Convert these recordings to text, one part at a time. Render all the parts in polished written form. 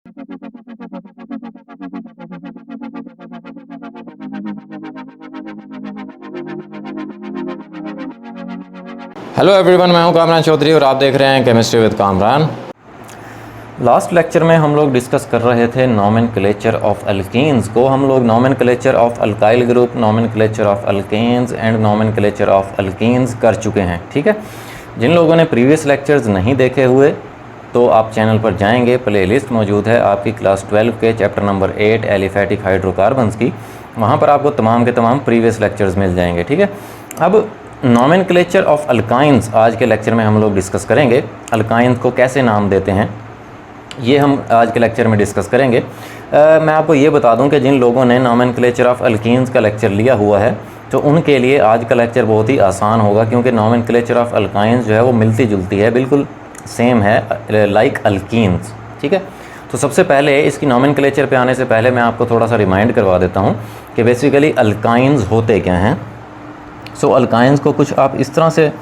Hello everyone, मैं हूं कामरान चौधरी और आप देख रहे हैं chemistry with Kamran. Last lecture में हम लोग डिस्कस कर रहे थे नोमेनक्लेचर ऑफ अल्कीन्स को। हम लोग nomenclature of alkyl group, nomenclature of alkanes and nomenclature of alkynes कर चुके हैं। ठीक है, जिन लोगों ने प्रीवियस लेक्चर्स नहीं देखे हुए तो आप चैनल पर जाएंगे, प्लेलिस्ट मौजूद है आपकी क्लास 12 के चैप्टर नंबर 8 एलिफैटिक हाइड्रोकार्बन्स की। वहाँ पर आपको तमाम के तमाम प्रीवियस लेक्चर्स मिल जाएंगे। ठीक है, अब नोमेनक्लेचर ऑफ अल्काइंस आज के लेक्चर में हम लोग डिस्कस करेंगे। अल्काइंस को कैसे नाम देते हैं ये हम आज के लेक्चर में डिस्कस करेंगे। मैं आपको ये बता दूं कि जिन लोगों ने नोमेनक्लेचर ऑफ अल्कीन्स का लेक्चर लिया हुआ है तो उनके लिए आज का लेक्चर बहुत ही आसान होगा, क्योंकि नोमेनक्लेचर ऑफ अल्काइंस जो है वो मिलती जुलती है, बिल्कुल सेम है लाइक अल्कीन्स। ठीक है, तो सबसे पहले इसकी नोमेनक्लेचर पे आने से पहले मैं आपको थोड़ा सा रिमाइंड करवा देता हूँ कि बेसिकली अल्काइंस होते क्या हैं। सो अल्काइंस को कुछ आप इस तरह से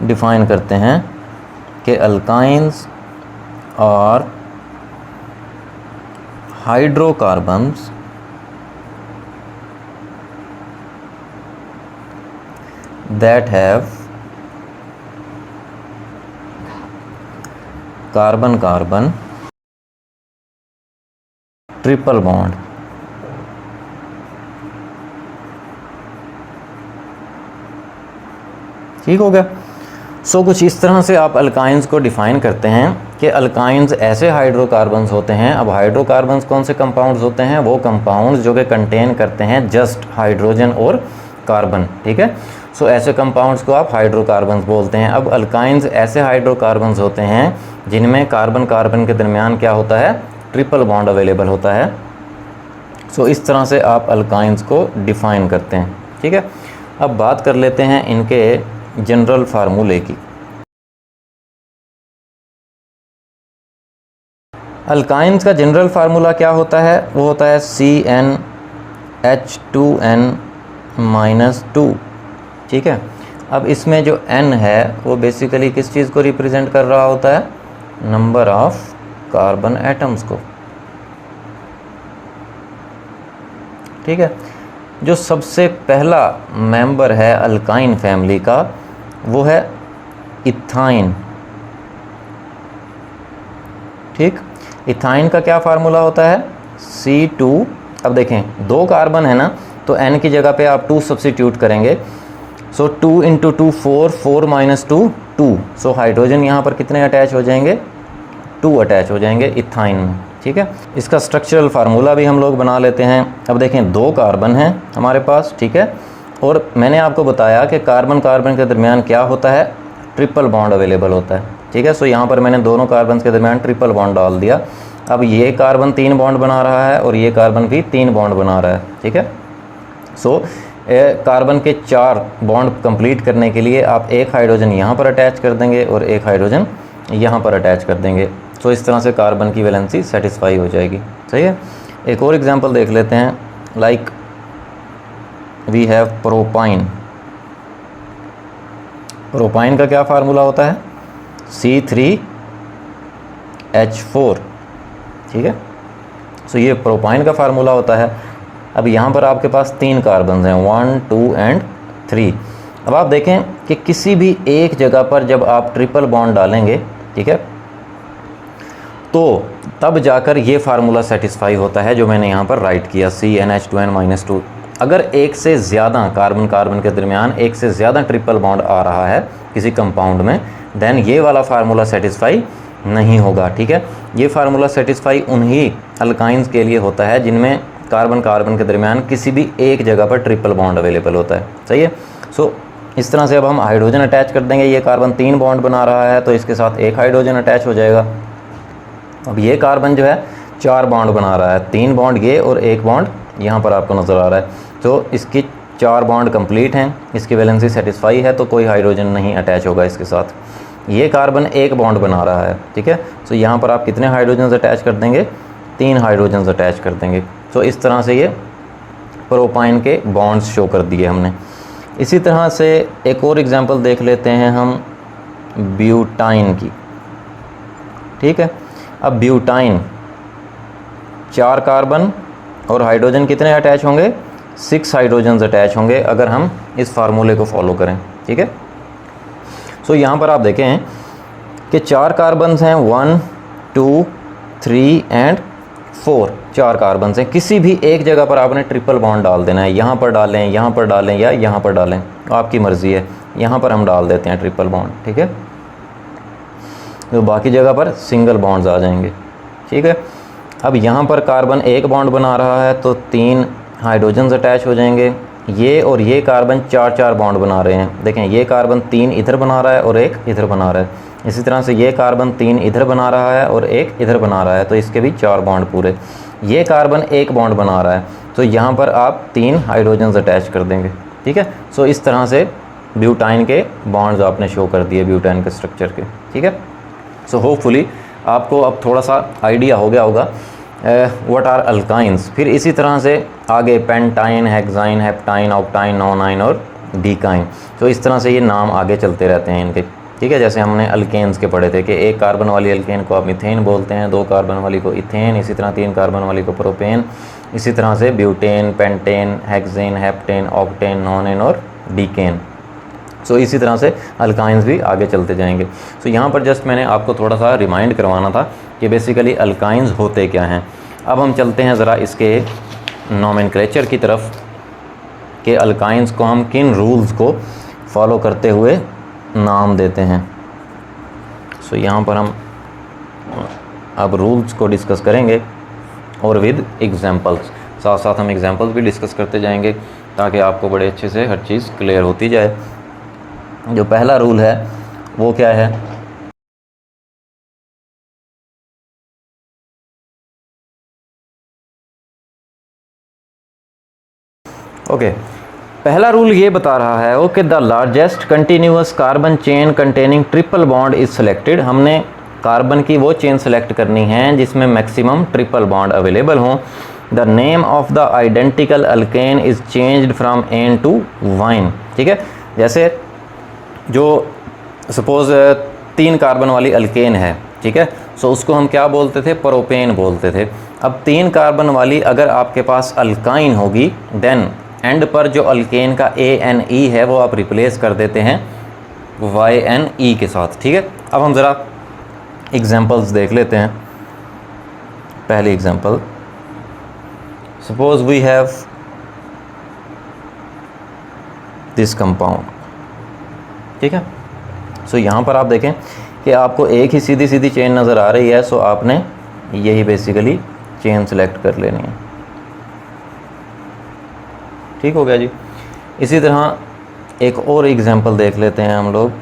डिफ़ाइन करते हैं कि अल्काइंस और hydrocarbons that have carbon carbon triple bond. ठीक हो गया। सो कुछ इस तरह से आप अल्काइंस को डिफ़ाइन करते हैं कि अल्काइंस ऐसे हाइड्रोकार्बन्स होते हैं। अब हाइड्रोकार्बन्स कौन से कंपाउंड्स होते हैं? वो कंपाउंड्स जो कि कंटेन करते हैं जस्ट हाइड्रोजन और कार्बन। ठीक है, सो ऐसे कंपाउंड्स को आप हाइड्रोकार्बन्स बोलते हैं। अब अल्काइंस ऐसे हाइड्रोकार्बन्स होते हैं जिनमें कार्बन कार्बन के दरमियान क्या होता है? ट्रिपल बॉन्ड अवेलेबल होता है। सो इस तरह से आप अल्काइंस को डिफ़ाइन करते हैं। ठीक है, अब बात कर लेते हैं इनके जनरल फार्मूले की। अल्काइंस का जनरल फार्मूला क्या होता है? वो होता है CnH2n-2। ठीक है, अब इसमें जो n है वो बेसिकली किस चीज़ को रिप्रेजेंट कर रहा होता है? नंबर ऑफ कार्बन एटम्स को। ठीक है, जो सबसे पहला मेंबर है अल्काइन फैमिली का वो है इथाइन। ठीक, इथाइन का क्या फार्मूला होता है? C2। अब देखें दो कार्बन है ना, तो n की जगह पे आप 2 सब्सिट्यूट करेंगे। सो 2 × 2 4, 4 - 2 2। सो हाइड्रोजन यहाँ पर कितने अटैच हो जाएंगे? 2 अटैच हो जाएंगे इथाइन में। ठीक है, इसका स्ट्रक्चरल फार्मूला भी हम लोग बना लेते हैं। अब देखें दो कार्बन हैं हमारे पास। ठीक है, और मैंने आपको बताया कि कार्बन कार्बन के दरमियान क्या होता है? ट्रिपल बॉन्ड अवेलेबल होता है। ठीक है, सो यहाँ पर मैंने दोनों कार्बन के दरमियान ट्रिपल बॉन्ड डाल दिया। अब ये कार्बन 3 बॉन्ड बना रहा है और ये कार्बन भी 3 बॉन्ड बना रहा है। ठीक है, सो कार्बन के 4 बॉन्ड कंप्लीट करने के लिए आप एक हाइड्रोजन यहाँ पर अटैच कर देंगे और एक हाइड्रोजन यहाँ पर अटैच कर देंगे। तो इस तरह से कार्बन की वैलेंसी सेटिस्फाई हो जाएगी। सही है, एक और एग्जांपल देख लेते हैं। Like we have propyne. Propyne का क्या फार्मूला होता है? C3H4। ठीक है, सो ये प्रोपाइन का फार्मूला होता है। अब यहाँ पर आपके पास 3 कार्बन हैं, 1 2 एंड 3। अब आप देखें कि किसी भी एक जगह पर जब आप ट्रिपल बॉन्ड डालेंगे, ठीक है, तो तब जाकर ये फार्मूला सेटिस्फाई होता है जो मैंने यहाँ पर राइट किया, CnH2n-2। अगर एक से ज़्यादा कार्बन कार्बन के दरमियान एक से ज़्यादा ट्रिपल बॉन्ड आ रहा है किसी कंपाउंड में, देन ये वाला फार्मूला सेटिस्फाई नहीं होगा। ठीक है, ये फार्मूला सेटिस्फाई उन्हीं अल्काइंस के लिए होता है जिनमें कार्बन कार्बन के दरमियान किसी भी एक जगह पर ट्रिपल बॉन्ड अवेलेबल होता है। सही है, सो इस तरह से अब हम हाइड्रोजन अटैच कर देंगे। ये कार्बन 3 बॉन्ड बना रहा है तो इसके साथ एक हाइड्रोजन अटैच हो जाएगा। अब ये कार्बन जो है 4 बॉन्ड बना रहा है, 3 बॉन्ड ये और 1 बॉन्ड यहाँ पर आपको नज़र आ रहा है। तो इसकी 4 बॉन्ड कंप्लीट हैं, इसकी वैलेंसी सेटिस्फाई है, तो कोई हाइड्रोजन नहीं अटैच होगा इसके साथ। ये कार्बन 1 बॉन्ड बना रहा है। ठीक है, सो यहाँ पर आप कितने हाइड्रोजन अटैच कर देंगे? 3 हाइड्रोजन अटैच कर देंगे। तो इस तरह से ये प्रोपाइन के बॉन्ड्स शो कर दिए हमने। इसी तरह से एक और एग्जांपल देख लेते हैं हम ब्यूटाइन की। ठीक है, अब ब्यूटाइन 4 कार्बन और हाइड्रोजन कितने अटैच होंगे, 6 हाइड्रोजन अटैच होंगे अगर हम इस फार्मूले को फॉलो करें। ठीक है, सो यहाँ पर आप देखें कि 4 कार्बन हैं, 1 2 3 एंड 4, 4 कार्बन हैं। किसी भी एक जगह पर आपने ट्रिपल बॉन्ड डाल देना है, यहाँ पर डालें, यहाँ पर डालें या यहाँ पर डालें, आपकी मर्ज़ी है। यहाँ पर हम डाल देते हैं ट्रिपल बॉन्ड, ठीक है, तो बाकी जगह पर सिंगल बॉन्ड्स आ जाएंगे। ठीक है, अब यहाँ पर कार्बन एक बॉन्ड बना रहा है तो 3 हाइड्रोजन्स अटैच हो जाएंगे। ये और ये कार्बन 4 बॉन्ड बना रहे हैं। देखें, ये कार्बन 3 इधर बना रहा है और एक इधर बना रहा है। इसी तरह से ये कार्बन 3 इधर बना रहा है और एक इधर बना रहा है, तो इसके भी 4 बॉन्ड पूरे। ये कार्बन एक बॉन्ड बना रहा है, तो यहाँ पर आप 3 हाइड्रोजन्स अटैच कर देंगे। ठीक है, सो इस तरह से ब्यूटाइन के बॉन्ड्स आपने शो कर दिए, ब्यूटाइन के स्ट्रक्चर के। ठीक है, सो होपफुली आपको अब थोड़ा सा आइडिया हो गया होगा व्हाट आर अल्काइंस। फिर इसी तरह से आगे पेंटाइन, हेक्साइन, हेप्टाइन, ऑक्टाइन, नोनाइन और डीकाइन, तो इस तरह से ये नाम आगे चलते रहते हैं इनके। ठीक है, जैसे हमने अल्केन्स के पढ़े थे कि 1 कार्बन वाली अल्केन को आप मीथेन बोलते हैं, 2 कार्बन वाली को इथेन, इसी तरह 3 कार्बन वाली को प्रोपेन, इसी तरह से butane, pentane, hexane, heptane, octane, नोनेन और डीकेन। सो इसी तरह से अल्काइंस भी आगे चलते जाएंगे। सो यहाँ पर जस्ट मैंने आपको थोड़ा सा रिमाइंड करवाना था कि बेसिकली अल्काइंस होते क्या हैं। अब हम चलते हैं ज़रा इसके नोमेनक्लेचर की तरफ कि अल्काइंस को हम किन रूल्स को फॉलो करते हुए नाम देते हैं। सो यहाँ पर हम अब रूल्स को डिस्कस करेंगे और विद एग्जांपल्स, साथ साथ हम एग्जांपल्स भी डिस्कस करते जाएंगे ताकि आपको बड़े अच्छे से हर चीज़ क्लियर होती जाए। जो पहला रूल है वो क्या है, ओके, पहला रूल ये बता रहा है okay the largest continuous carbon chain containing triple bond is selected. हमने कार्बन की वो चेन सेलेक्ट करनी है जिसमें मैक्सिमम ट्रिपल बॉन्ड अवेलेबल हों। The name of the identical alkane is changed from ane to yne. ठीक है, जैसे जो सपोज़ 3 कार्बन वाली अल्केन है, ठीक है, सो उसको हम क्या बोलते थे, प्रोपेन बोलते थे। अब 3 कार्बन वाली अगर आपके पास अल्काइन होगी देन एंड पर जो अल्केन का ANE है वो आप रिप्लेस कर देते हैं YNE के साथ। ठीक है, अब हम ज़रा एग्जांपल्स देख लेते हैं। पहली example, suppose we have this compound. ठीक है, सो यहाँ पर आप देखें कि आपको एक ही सीधी सीधी चेन नज़र आ रही है, सो आपने यही बेसिकली चेन सेलेक्ट कर लेनी है। ठीक हो गया जी। इसी तरह एक और एग्जांपल देख लेते हैं हम लोग,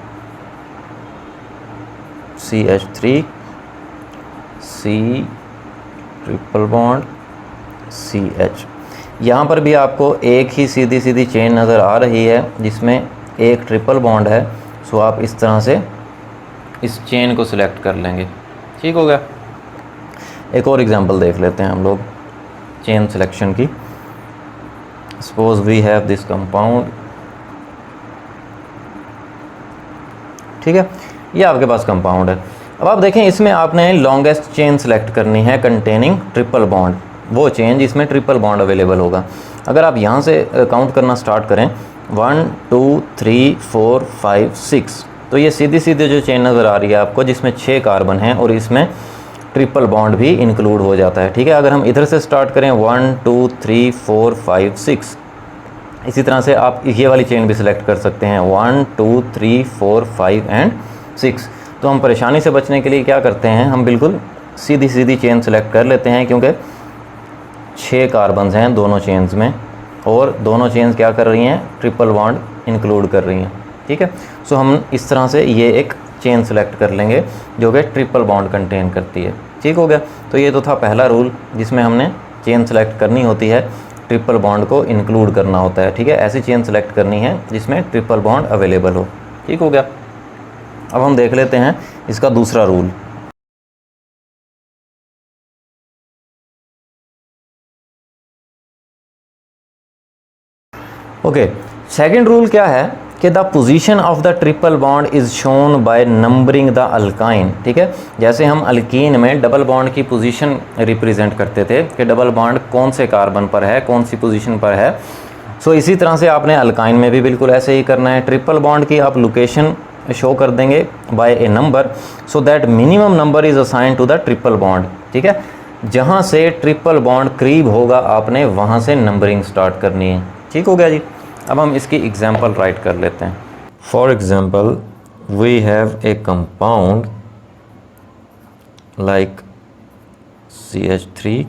CH3 C triple bond CH। यहाँ पर भी आपको एक ही सीधी सीधी चेन नज़र आ रही है जिसमें एक ट्रिपल बॉन्ड है, सो आप इस तरह से इस चेन को सिलेक्ट कर लेंगे। ठीक हो गया। एक और एग्जांपल देख लेते हैं हम लोग चेन सिलेक्शन की। Suppose we have this compound. ठीक है, ये आपके पास कंपाउंड है। अब आप देखें इसमें आपने लॉन्गेस्ट चेन सेलेक्ट करनी है कंटेनिंग ट्रिपल बॉन्ड, वो चेन जिसमें ट्रिपल बॉन्ड अवेलेबल होगा। अगर आप यहाँ से काउंट करना स्टार्ट करें 1 2 3 4 5 6, तो ये सीधी सीधी जो चेन नज़र आ रही है आपको जिसमें 6 कार्बन हैं और इसमें ट्रिपल बॉन्ड भी इंक्लूड हो जाता है। ठीक है, अगर हम इधर से स्टार्ट करें 1 2 3 4 5 6, इसी तरह से आप ये वाली चेन भी सिलेक्ट कर सकते हैं 1 2 3 4 5 एंड 6। तो हम परेशानी से बचने के लिए क्या करते हैं, हम बिल्कुल सीधी सीधी चेन सेलेक्ट कर लेते हैं क्योंकि 6 कार्बन्स हैं दोनों चेन्स में और दोनों चेन्स क्या कर रही हैं, ट्रिपल बॉन्ड इंक्लूड कर रही हैं। ठीक है, सो हम इस तरह से ये एक चेन सेलेक्ट कर लेंगे जो कि ट्रिपल बॉन्ड कंटेन करती है। ठीक हो गया। तो ये तो था पहला रूल जिसमें हमने चेन सेलेक्ट करनी होती है, ट्रिपल बॉन्ड को इंक्लूड करना होता है। ठीक है, ऐसी चेन सेलेक्ट करनी है जिसमें ट्रिपल बॉन्ड अवेलेबल हो। ठीक हो गया। अब हम देख लेते हैं इसका दूसरा रूल। ओके, सेकंड रूल क्या है कि the position of the triple bond is shown by numbering the alkyne. ठीक है, जैसे हम अल्कीन में डबल बॉन्ड की पोजीशन रिप्रेजेंट करते थे कि डबल बॉन्ड कौन से कार्बन पर है, कौन सी पोजीशन पर है, सो इसी तरह से आपने अल्काइन में भी बिल्कुल ऐसे ही करना है। ट्रिपल बॉन्ड की आप लोकेशन शो कर देंगे by a number, so that minimum number is assign to the triple bond. ठीक है, जहाँ से ट्रिपल बॉन्ड करीब होगा आपने वहाँ से नंबरिंग स्टार्ट करनी है। ठीक हो गया जी। अब हम इसकी एग्जांपल राइट कर लेते हैं। For example we have a compound like CH3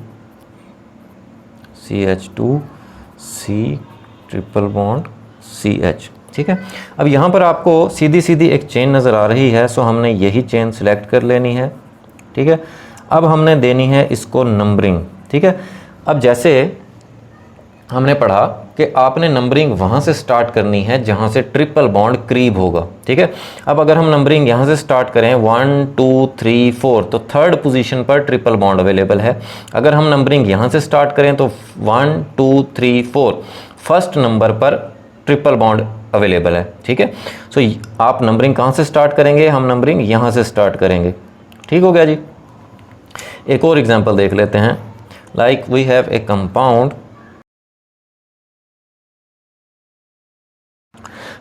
CH2 C triple bond CH। ठीक है, अब यहाँ पर आपको सीधी सीधी एक चेन नज़र आ रही है, सो हमने यही चेन सिलेक्ट कर लेनी है। ठीक है, अब हमने देनी है इसको नंबरिंग। ठीक है, अब जैसे हमने पढ़ा कि आपने नंबरिंग वहाँ से स्टार्ट करनी है जहाँ से ट्रिपल बॉन्ड करीब होगा। ठीक है, अब अगर हम नंबरिंग यहाँ से स्टार्ट करें 1 2 3 4 तो थर्ड पोजीशन पर ट्रिपल बॉन्ड अवेलेबल है। अगर हम नंबरिंग यहाँ से स्टार्ट करें तो 1 2 3 4 फर्स्ट नंबर पर ट्रिपल बॉन्ड अवेलेबल है। ठीक है, सो आप नंबरिंग कहाँ से स्टार्ट करेंगे, हम नंबरिंग यहाँ से स्टार्ट करेंगे। ठीक हो गया जी। एक और एग्जांपल देख लेते हैं। Like we have a compound,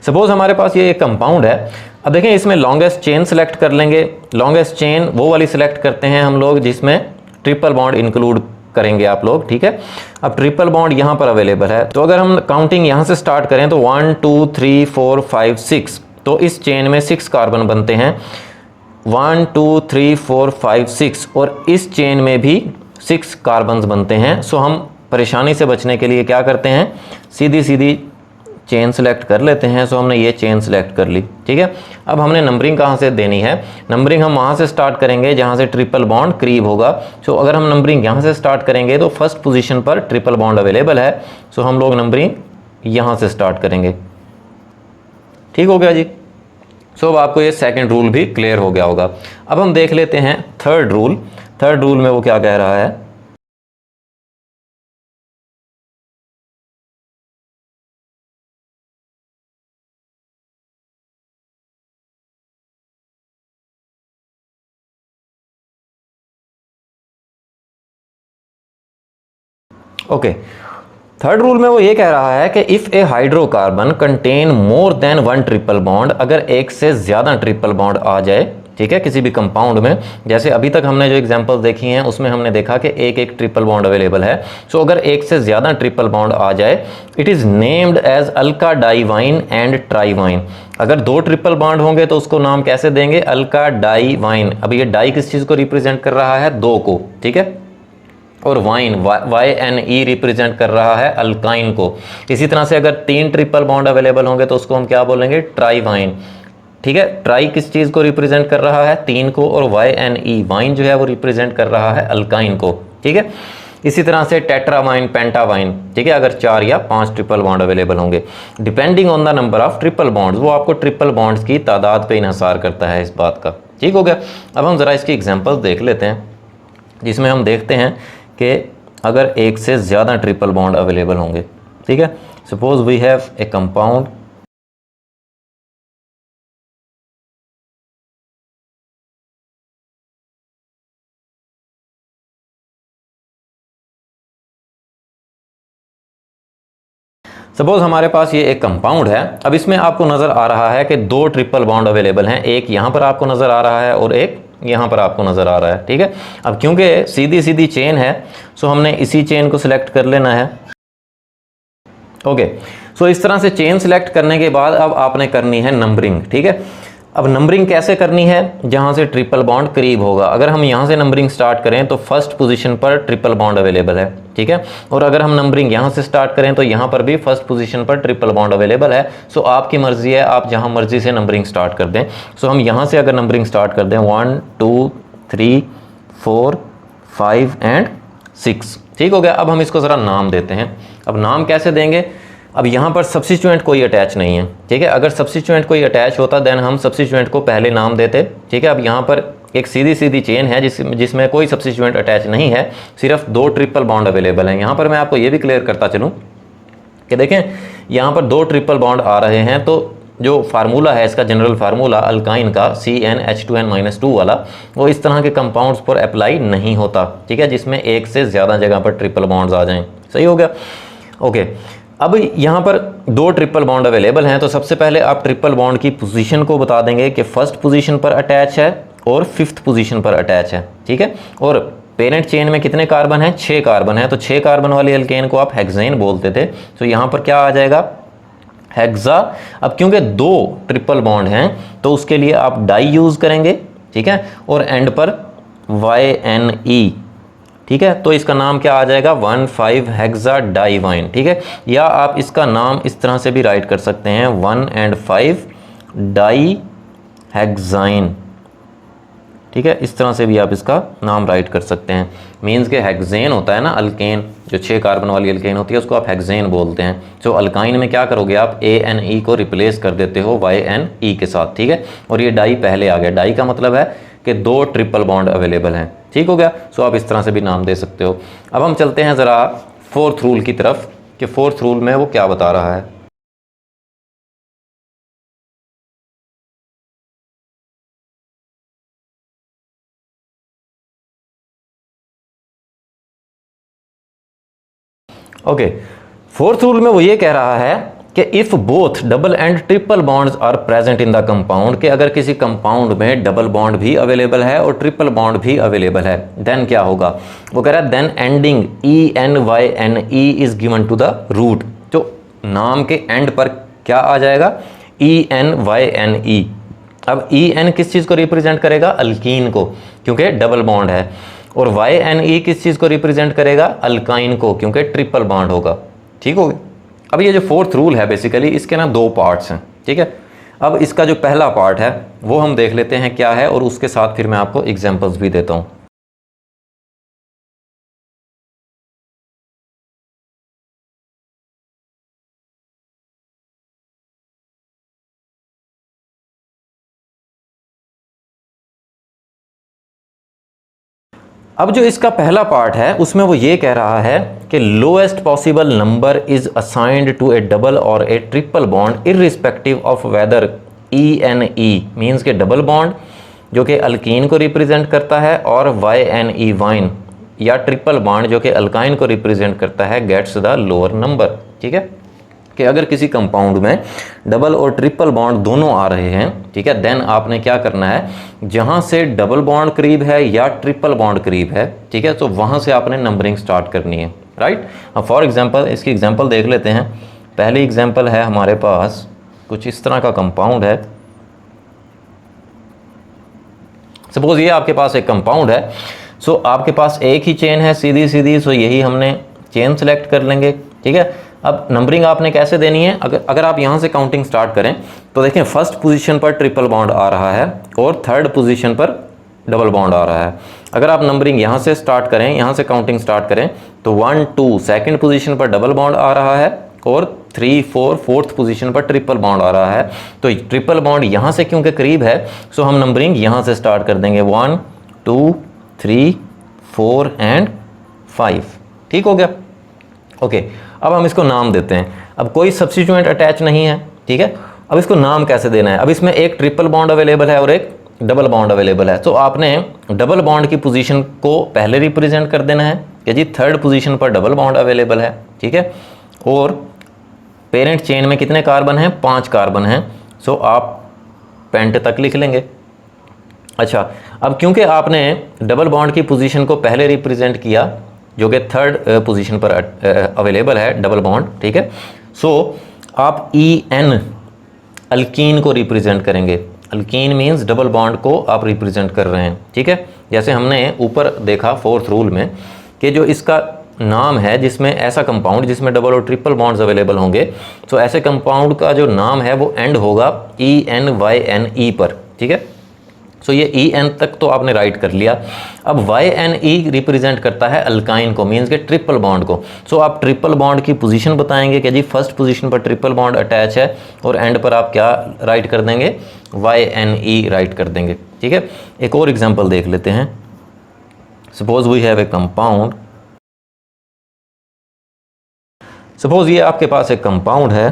suppose हमारे पास ये एक कंपाउंड है। अब देखें इसमें लॉन्गेस्ट चेन सेलेक्ट कर लेंगे। लॉन्गेस्ट चेन वो वाली सिलेक्ट करते हैं हम लोग जिसमें ट्रिपल बॉन्ड इंक्लूड करेंगे आप लोग। ठीक है, अब ट्रिपल बॉन्ड यहाँ पर अवेलेबल है, तो अगर हम काउंटिंग यहाँ से स्टार्ट करें तो 1 2 3 4 5 6, तो इस चेन में 6 कार्बन बनते हैं। 1 2 3 4 5 6 और इस चेन में भी 6 कार्बन्स बनते हैं। सो हम परेशानी से बचने के लिए क्या करते हैं, सीधी सीधी चेन सेलेक्ट कर लेते हैं। सो हमने ये चेन सेलेक्ट कर ली। ठीक है, अब हमने नंबरिंग कहाँ से देनी है, नंबरिंग हम वहाँ से स्टार्ट करेंगे जहाँ से ट्रिपल बॉन्ड करीब होगा। सो अगर हम नंबरिंग यहाँ से स्टार्ट करेंगे तो फर्स्ट पोजीशन पर ट्रिपल बॉन्ड अवेलेबल है, सो हम लोग नंबरिंग यहाँ से स्टार्ट करेंगे। ठीक हो गया जी। सो अब आपको ये सेकंड रूल भी क्लियर हो गया होगा। अब हम देख लेते हैं थर्ड रूल। थर्ड रूल में वो क्या कह रहा है, ओके थर्ड रूल में वो ये कह रहा है कि if A hydrocarbon contain more than 1 triple bond, अगर एक से ज़्यादा ट्रिपल बॉन्ड आ जाए, ठीक है, किसी भी कंपाउंड में, जैसे अभी तक हमने जो एग्जांपल देखी हैं उसमें हमने देखा कि एक एक ट्रिपल बॉन्ड अवेलेबल है। सो अगर एक से ज़्यादा ट्रिपल बॉन्ड आ जाए, it is named as alka diyne and triyne. अगर 2 ट्रिपल बॉन्ड होंगे तो उसको नाम कैसे देंगे, अल्का डाइवाइन। अब ये डाई किस चीज़ को रिप्रेजेंट कर रहा है, 2 को। ठीक है, और वाइन YNE रिप्रेजेंट कर रहा है अल्काइन को। इसी तरह से अगर 3 ट्रिपल बॉन्ड अवेलेबल होंगे तो उसको हम क्या बोलेंगे, ट्राइवाइन। ठीक है, ट्राई किस चीज़ को रिप्रेजेंट कर रहा है, 3 को, और YNE वाइन जो है वो रिप्रेजेंट कर रहा है अल्काइन को। ठीक है, इसी तरह से टेट्रावाइन, पेंटावाइन। ठीक है, अगर 4 या 5 ट्रिपल बॉन्ड अवेलेबल होंगे, depending on the number of triple bonds, वो आपको ट्रिपल बॉन्ड्स की तादाद पे इन्हिसार करता है इस बात का। ठीक हो गया। अब हम ज़रा इसकी एग्जांपल्स देख लेते हैं जिसमें हम देखते हैं कि अगर एक से ज़्यादा ट्रिपल बॉन्ड अवेलेबल होंगे। ठीक है, suppose we have a compound suppose हमारे पास ये एक कंपाउंड है। अब इसमें आपको नज़र आ रहा है कि 2 ट्रिपल बॉन्ड अवेलेबल हैं, एक यहाँ पर आपको नज़र आ रहा है और एक यहाँ पर आपको नज़र आ रहा है। ठीक है, अब क्योंकि सीधी सीधी चेन है, सो हमने इसी चेन को सिलेक्ट कर लेना है। ओके, सो इस तरह से चेन सिलेक्ट करने के बाद अब आपने करनी है नंबरिंग। ठीक है, अब नंबरिंग कैसे करनी है, जहाँ से ट्रिपल बॉन्ड करीब होगा। अगर हम यहाँ से नंबरिंग स्टार्ट करें तो फर्स्ट पोजीशन पर ट्रिपल बॉन्ड अवेलेबल है। ठीक है, और अगर हम नंबरिंग यहाँ से स्टार्ट करें तो यहाँ पर भी फर्स्ट पोजीशन पर ट्रिपल बॉन्ड अवेलेबल है। सो आपकी मर्जी है, आप जहाँ मर्जी से नंबरिंग स्टार्ट कर दें। सो हम यहाँ से अगर नंबरिंग स्टार्ट कर दें 1 2 3 4 5 एंड 6। ठीक हो गया। अब हम इसको ज़रा नाम देते हैं। अब नाम कैसे देंगे, अब यहाँ पर सब्स्टिट्यूएंट कोई अटैच नहीं है। ठीक है, अगर सब्स्टिट्यूएंट कोई अटैच होता देन हम सब्स्टिट्यूएंट को पहले नाम देते। ठीक है, अब यहाँ पर एक सीधी सीधी चेन है जिसमें कोई सब्स्टिट्यूएंट अटैच नहीं है, सिर्फ 2 ट्रिपल बॉन्ड अवेलेबल हैं। यहाँ पर मैं आपको ये भी क्लियर करता चलूँ कि देखें यहाँ पर 2 ट्रिपल बॉन्ड आ रहे हैं, तो जो फार्मूला है इसका, जनरल फार्मूला अल्काइन का CnH2n-2 वाला, वो इस तरह के कंपाउंड्स पर अप्लाई नहीं होता, ठीक है, जिसमें एक से ज़्यादा जगह पर ट्रिपल बॉन्ड्स आ जाएं। सही हो गया? ओके, अब यहाँ पर दो ट्रिपल बॉन्ड अवेलेबल हैं, तो सबसे पहले आप ट्रिपल बॉन्ड की पोजीशन को बता देंगे कि फर्स्ट पोजीशन पर अटैच है और फिफ्थ पोजीशन पर अटैच है, ठीक है। और पेरेंट चेन में कितने कार्बन हैं? 6 कार्बन है, तो 6 कार्बन वाले एल्केन को आप हेक्सेन बोलते थे, तो यहाँ पर क्या आ जाएगा? हेक्सा। अब क्योंकि दो ट्रिपल बॉन्ड हैं तो उसके लिए आप डाई यूज़ करेंगे, ठीक है, और एंड पर YNE, ठीक है, तो इसका नाम क्या आ जाएगा? 1,5 हेक्सा डाइवाइन, ठीक है। या आप इसका नाम इस तरह से भी राइट कर सकते हैं 1,5 डाई हेक्साइन, ठीक है, इस तरह से भी आप इसका नाम राइट कर सकते हैं। मीन्स के हेक्सेन होता है ना अल्केन, जो 6 कार्बन वाली अल्केन होती है उसको आप हेक्सेन बोलते हैं। तो अल्काइन में क्या करोगे आप? ANE को रिप्लेस कर देते हो YNE के साथ, ठीक है, और ये डाई पहले आ गया। डाई का मतलब है कि दो ट्रिपल बॉन्ड अवेलेबल हैं, ठीक हो गया। सो आप इस तरह से भी नाम दे सकते हो। अब हम चलते हैं ज़रा फोर्थ रूल की तरफ कि फोर्थ रूल में वो क्या बता रहा है। ओके, फोर्थ रूल में वो ये कह रहा है कि if both double and triple bonds are present in the compound, कि अगर किसी कंपाउंड में डबल बॉन्ड भी अवेलेबल है और ट्रिपल बॉन्ड भी अवेलेबल है, देन क्या होगा? वो कह रहा है then ending ENYNE is given to the root. तो नाम के एंड पर क्या आ जाएगा? ENYNE। अब EN किस चीज़ को रिप्रेजेंट करेगा? अल्कीन को, क्योंकि डबल बॉन्ड है, और YNE किस चीज़ को रिप्रेजेंट करेगा? अल्काइन को, क्योंकि ट्रिपल बॉन्ड होगा, ठीक हो गया। अब ये जो फोर्थ रूल है बेसिकली इसके ना 2 पार्ट्स हैं, ठीक है। अब इसका जो पहला पार्ट है वो हम देख लेते हैं क्या है, और उसके साथ फिर मैं आपको एग्जांपल्स भी देता हूँ। अब जो इसका पहला पार्ट है उसमें वो ये कह रहा है कि lowest possible number is assigned to a double और a triple bond irrespective of whether ENE means के डबल बॉन्ड जो कि अल्कीन को रिप्रेजेंट करता है, और YNE वाइन या ट्रिपल बॉन्ड जो कि अल्काइन को रिप्रेजेंट करता है, गेट्स द लोअर नंबर, ठीक है। कि अगर किसी कंपाउंड में डबल और ट्रिपल बॉन्ड दोनों आ रहे हैं, ठीक है, देन आपने क्या करना है? जहां से डबल बॉन्ड करीब है या ट्रिपल बॉन्ड करीब है, ठीक है, तो वहां से आपने नंबरिंग स्टार्ट करनी है, राइट। अब फॉर एग्जांपल इसकी एग्जांपल देख लेते हैं। पहली एग्जांपल है हमारे पास कुछ इस तरह का कंपाउंड है। सपोज ये आपके पास एक कंपाउंड है, सो आपके पास एक ही चेन है सीधी सीधी, सो यही हमने चेन सेलेक्ट कर लेंगे, ठीक है। अब नंबरिंग आपने कैसे देनी है? अगर आप यहाँ से काउंटिंग स्टार्ट करें तो देखें फर्स्ट पोजीशन पर ट्रिपल बॉन्ड आ रहा है और थर्ड पोजीशन पर डबल बॉन्ड आ रहा है। अगर आप नंबरिंग यहाँ से स्टार्ट करें, यहाँ से काउंटिंग स्टार्ट करें तो 1 2 सेकंड पोजीशन पर डबल बॉन्ड आ रहा है और 3 4 फोर्थ पोजीशन पर ट्रिपल बॉन्ड आ रहा है। तो ट्रिपल बॉन्ड यहाँ से क्योंकि करीब है, सो हम नंबरिंग यहाँ से स्टार्ट कर देंगे 1 2 3 4 एंड 5, ठीक हो गया। ओके, अब हम इसको नाम देते हैं। अब कोई सब्स्टिट्यूएंट अटैच नहीं है, ठीक है। अब इसको नाम कैसे देना है? अब इसमें एक ट्रिपल बॉन्ड अवेलेबल है और एक डबल बॉन्ड अवेलेबल है, तो आपने डबल बॉन्ड की पोजीशन को पहले रिप्रेजेंट कर देना है कि जी थर्ड पोजीशन पर डबल बॉन्ड अवेलेबल है, ठीक है। और पेरेंट चेन में कितने कार्बन हैं? 5 कार्बन हैं, सो आप पेंट तक लिख लेंगे। अच्छा, अब क्योंकि आपने डबल बॉन्ड की पोजीशन को पहले रिप्रेजेंट किया जो कि थर्ड पोजीशन पर अवेलेबल है डबल बॉन्ड, ठीक है, सो आप EN अल्कीन को रिप्रेजेंट करेंगे। अल्कीन मीन्स डबल बॉन्ड को आप रिप्रेजेंट कर रहे हैं, ठीक है। जैसे हमने ऊपर देखा फोर्थ रूल में कि जो इसका नाम है जिसमें ऐसा कंपाउंड जिसमें डबल और ट्रिपल बॉन्ड्स अवेलेबल होंगे, तो ऐसे कंपाउंड का जो नाम है वो एंड होगा ENYNE पर, ठीक है। सो ये EN तक तो आपने राइट कर लिया। अब YNE रिप्रेजेंट करता है अल्काइन को, मीन्स के ट्रिपल बॉन्ड को। सो आप ट्रिपल बॉन्ड की पोजीशन बताएंगे कि जी फर्स्ट पोजीशन पर ट्रिपल बॉन्ड अटैच है, और एंड पर आप क्या राइट कर देंगे? YNE राइट कर देंगे, ठीक है। एक और एग्जांपल देख लेते हैं। Suppose we have a compound, suppose ये आपके पास एक कंपाउंड है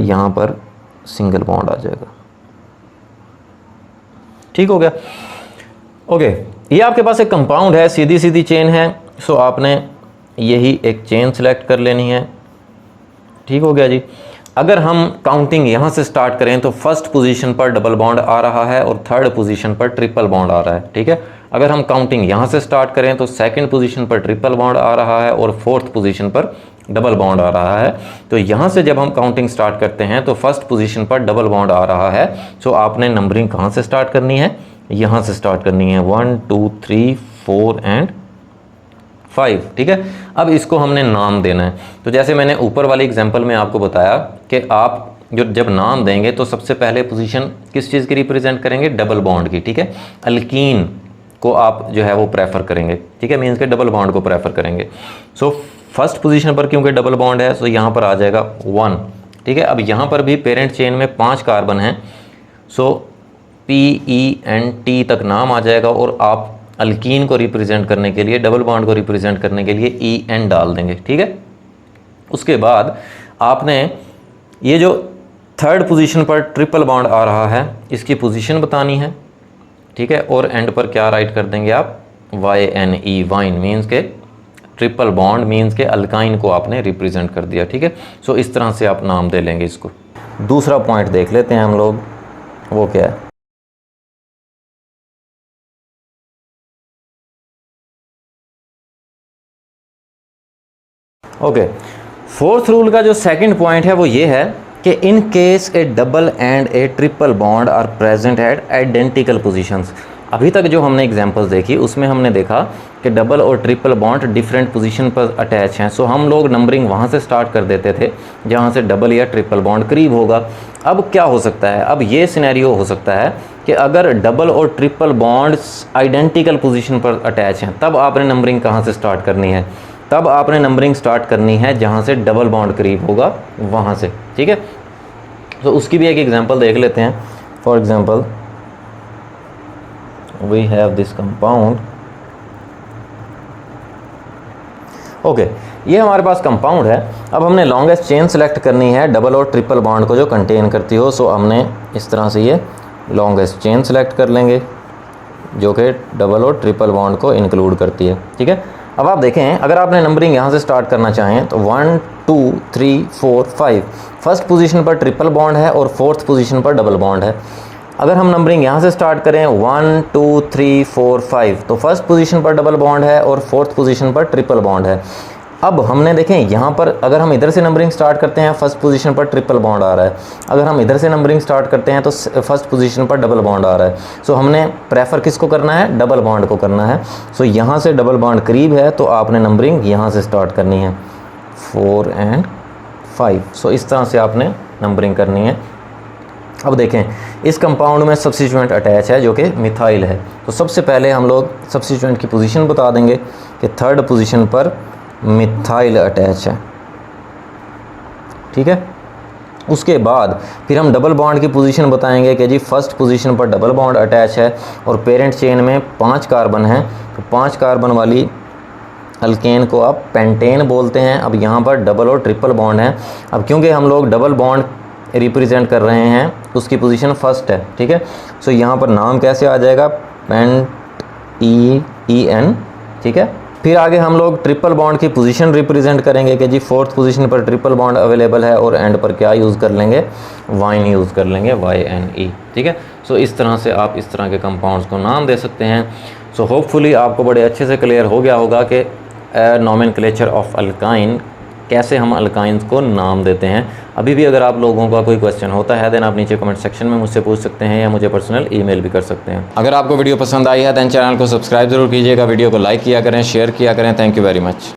यहाँ पर सिंगल बॉन्ड आ जाएगा। ठीक हो गया। ओके, ये आपके पास एक कंपाउंड है, सीधी सीधी चेन है, सो आपने यही एक चेन सेलेक्ट कर लेनी है। ठीक हो गया जी। अगर हम काउंटिंग यहाँ से स्टार्ट करें तो फर्स्ट पोजीशन पर डबल बॉन्ड आ रहा है और थर्ड पोजीशन पर ट्रिपल बॉन्ड आ रहा है। ठीक है, अगर हम काउंटिंग यहाँ से स्टार्ट करें तो सेकंड पोजीशन पर ट्रिपल बॉन्ड आ रहा है और फोर्थ पोजीशन पर डबल बॉन्ड आ रहा है। तो यहाँ से जब हम काउंटिंग स्टार्ट करते हैं तो फर्स्ट पोजीशन पर डबल बॉन्ड आ रहा है, सो आपने नंबरिंग कहाँ से स्टार्ट करनी है, यहाँ से स्टार्ट करनी है, 1 2 3 4 एंड 5। ठीक है, अब इसको हमने नाम देना है। तो जैसे मैंने ऊपर वाले एग्जांपल में आपको बताया कि आप जब नाम देंगे तो सबसे पहले पोजीशन किस चीज़ की रिप्रेजेंट करेंगे, डबल बॉन्ड की। ठीक है, अल्कीन को आप जो है वो प्रेफर करेंगे। ठीक है, मीन्स के डबल बॉन्ड को प्रेफर करेंगे। सो फर्स्ट पोजीशन पर क्योंकि डबल बॉन्ड है, सो यहाँ पर आ जाएगा 1। ठीक है, अब यहाँ पर भी पेरेंट चेन में 5 कार्बन हैं, सो PENT तक नाम आ जाएगा और आप अल्कीन को रिप्रेजेंट करने के लिए, डबल बॉन्ड को रिप्रेजेंट करने के लिए EN डाल देंगे। ठीक है, उसके बाद आपने ये जो थर्ड पोजीशन पर ट्रिपल बॉन्ड आ रहा है इसकी पोजीशन बतानी है। ठीक है, और एंड पर क्या राइट कर देंगे आप, YNE, वाइन मीन्स के ट्रिपल बॉन्ड मीन्स के अल्काइन को आपने रिप्रेजेंट कर दिया। ठीक है, सो इस तरह से आप नाम दे लेंगे इसको। दूसरा पॉइंट देख लेते हैं हम लोग, वो क्या है। ओके, फोर्थ रूल का जो सेकंड पॉइंट है वो ये है कि in case a double and a triple bond are present at identical positions. अभी तक जो हमने एग्जांपल्स देखी उसमें हमने देखा कि डबल और ट्रिपल बॉन्ड डिफरेंट पोजीशन पर अटैच हैं, सो हम लोग नंबरिंग वहाँ से स्टार्ट कर देते थे जहाँ से डबल या ट्रिपल बॉन्ड करीब होगा। अब क्या हो सकता है, अब ये सिनेरियो हो सकता है कि अगर डबल और ट्रिपल बॉन्ड्स आइडेंटिकल पोजीशन पर अटैच हैं, तब आपने नंबरिंग कहाँ से स्टार्ट करनी है, तब आपने नंबरिंग स्टार्ट करनी है जहाँ से डबल बॉन्ड करीब होगा वहाँ से। ठीक है, तो उसकी भी एक एग्जांपल देख लेते हैं। For example we have this compound. Okay, ये हमारे पास कंपाउंड है। अब हमने लॉन्गेस्ट चेन सेलेक्ट करनी है डबल और ट्रिपल बॉन्ड को जो कंटेन करती हो, सो हमने इस तरह से ये लॉन्गेस्ट चेन सेलेक्ट कर लेंगे जो कि डबल और ट्रिपल बॉन्ड को इंक्लूड करती है। ठीक है, अब आप देखें, अगर आपने नंबरिंग यहाँ से स्टार्ट करना चाहें तो 1 2 3 4 5 फर्स्ट पोजीशन पर ट्रिपल बॉन्ड है और फोर्थ पोजीशन पर डबल बॉन्ड है। अगर हम नंबरिंग यहाँ से स्टार्ट करें 1 2 3 4 5 तो फर्स्ट पोजीशन पर डबल बॉन्ड है और फोर्थ पोजीशन पर ट्रिपल बॉन्ड है। अब हमने देखें यहाँ पर अगर हम इधर से नंबरिंग स्टार्ट करते हैं फर्स्ट पोजीशन पर ट्रिपल बॉन्ड आ रहा है, अगर हम इधर से नंबरिंग स्टार्ट करते हैं तो फर्स्ट पोजीशन पर डबल बॉन्ड आ रहा है। सो हमने प्रेफर किसको करना है, डबल बॉन्ड को करना है। सो यहाँ से डबल बॉन्ड करीब है तो आपने नंबरिंग यहाँ से स्टार्ट करनी है 4 एंड 5। सो इस तरह से आपने नंबरिंग करनी है। अब देखें, इस कंपाउंड में सब्स्टिट्यूएंट अटैच है जो कि मिथाइल है। तो सबसे पहले हम लोग सब्स्टिट्यूएंट की पोजीशन बता देंगे कि थर्ड पोजीशन पर मिथाइल अटैच है। ठीक है, उसके बाद फिर हम डबल बॉन्ड की पोजीशन बताएंगे कि जी फर्स्ट पोजीशन पर डबल बॉन्ड अटैच है और पेरेंट चेन में 5 कार्बन हैं, तो 5 कार्बन वाली अल्केन को आप पेंटेन बोलते हैं। अब यहाँ पर डबल और ट्रिपल बॉन्ड हैं। अब क्योंकि हम लोग डबल बॉन्ड रिप्रेजेंट कर रहे हैं उसकी पोजीशन फर्स्ट है। ठीक है, सो यहाँ पर नाम कैसे आ जाएगा, पेंट EN। ठीक है, फिर आगे हम लोग ट्रिपल बॉन्ड की पोजीशन रिप्रेजेंट करेंगे कि जी फोर्थ पोजीशन पर ट्रिपल बॉन्ड अवेलेबल है और एंड पर क्या यूज़ कर लेंगे, वाइन यूज़ कर लेंगे, YNE। ठीक है, सो इस तरह से आप इस तरह के कंपाउंड्स को नाम दे सकते हैं। सो होपफुली आपको बड़े अच्छे से क्लियर हो गया होगा कि नोमेनक्लेचर ऑफ अल्काइन, कैसे हम अल्काइंस को नाम देते हैं। अभी भी अगर आप लोगों का कोई क्वेश्चन होता है देन आप नीचे कमेंट सेक्शन में मुझसे पूछ सकते हैं या मुझे पर्सनल ईमेल भी कर सकते हैं। अगर आपको वीडियो पसंद आई है देन चैनल को सब्सक्राइब जरूर कीजिएगा, वीडियो को लाइक किया करें, शेयर किया करें। Thank you very much.